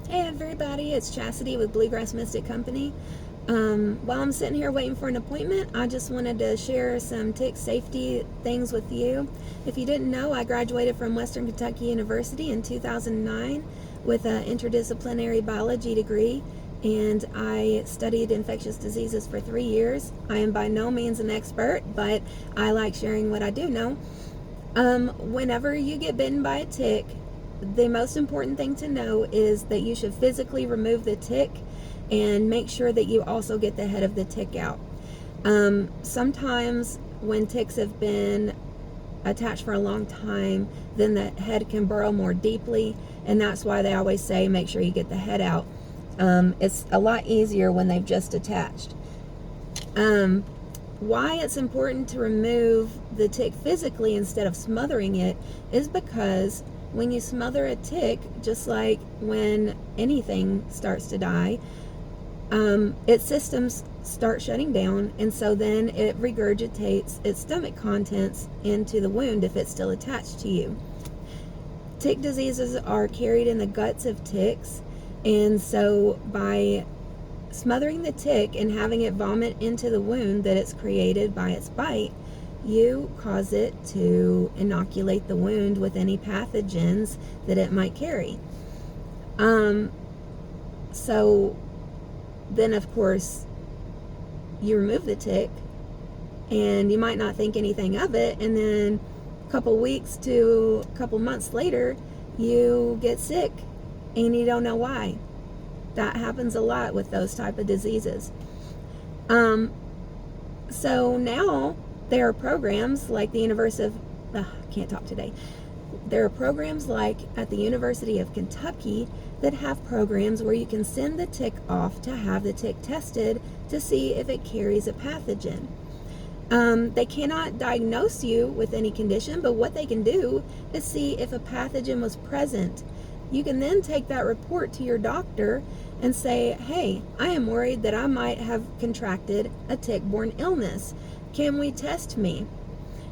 Hey everybody, it's Chastity with Bluegrass Mystic Company. While I'm sitting here waiting for an appointment, I just wanted to share some tick safety things with you. If you didn't know, I graduated from Western Kentucky University in 2009 with an interdisciplinary biology degree, and I studied infectious diseases for 3 years. I am by no means an expert, but I like sharing what I do know. Whenever you get bitten by a tick, the most important thing to know is that you should physically remove the tick and make sure that you also get the head of the tick out. Sometimes when ticks have been attached for a long time, then the head can burrow more deeply, and that's why they always say make sure you get the head out. It's a lot easier when they've just attached. Why it's important to remove the tick physically instead of smothering it is because when you smother a tick, just like when anything starts to die, its systems start shutting down, and so then it regurgitates its stomach contents into the wound if it's still attached to you. Tick diseases are carried in the guts of ticks, and so by smothering the tick and having it vomit into the wound that it's created by its bite, you cause it to inoculate the wound with any pathogens that it might carry. So then, of course, you remove the tick, and you might not think anything of it, and then a couple weeks to a couple months later, you get sick, and you don't know why. That happens a lot with those type of diseases. So now there are programs like the University of, can't talk today. There are programs like at the University of Kentucky that have programs where you can send the tick off to have the tick tested to see if it carries a pathogen. They cannot diagnose you with any condition, but what they can do is see if a pathogen was present. You can then take that report to your doctor and say, hey, I am worried that I might have contracted a tick-borne illness. Can we test me?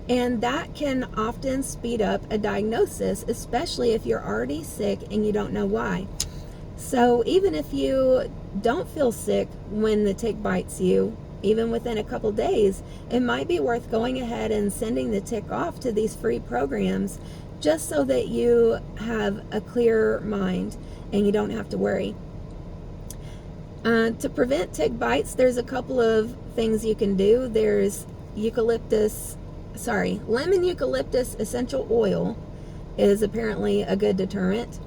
And that can often speed up a diagnosis, especially if you're already sick and you don't know why. So even if you don't feel sick when the tick bites you, even within a couple days, it might be worth going ahead and sending the tick off to these free programs just so that you have a clear mind and you don't have to worry. To prevent tick bites, there's a couple of things you can do. There's lemon eucalyptus essential oil is apparently a good deterrent.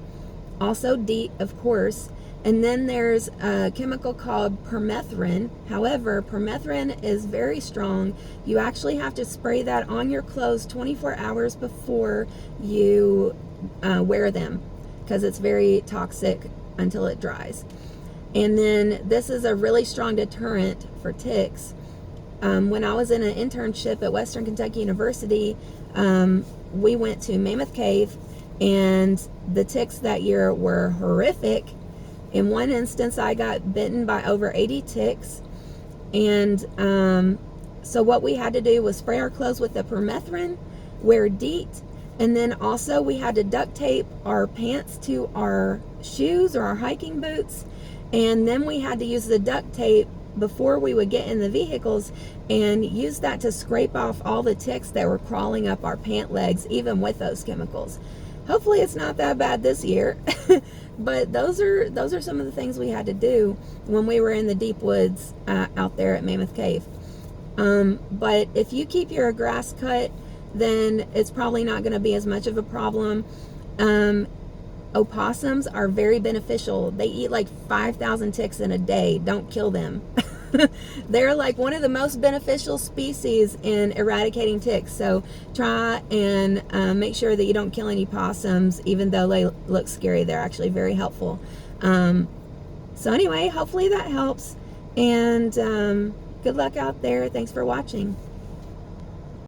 Also DEET, of course. And then there's a chemical called permethrin. However, permethrin is very strong. You actually have to spray that on your clothes 24 hours before you wear them, because it's very toxic until it dries. And then this is a really strong deterrent for ticks. When I was in an internship at Western Kentucky University, we went to Mammoth Cave, and the ticks that year were horrific. In one instance, I got bitten by over 80 ticks, and so what we had to do was spray our clothes with the permethrin, wear DEET, and then also we had to duct tape our pants to our shoes or our hiking boots, and then we had to use the duct tape before we would get in the vehicles and use that to scrape off all the ticks that were crawling up our pant legs, even with those chemicals. Hopefully it's not that bad this year, but those are some of the things we had to do when we were in the deep woods out there at Mammoth Cave. But if you keep your grass cut, then it's probably not going to be as much of a problem. Opossums are very beneficial. They eat like 5,000 ticks in a day. Don't kill them. They're like one of the most beneficial species in eradicating ticks. So try and make sure that you don't kill any possums, even though they look scary. They're actually very helpful. So anyway, hopefully that helps. And good luck out there. Thanks for watching.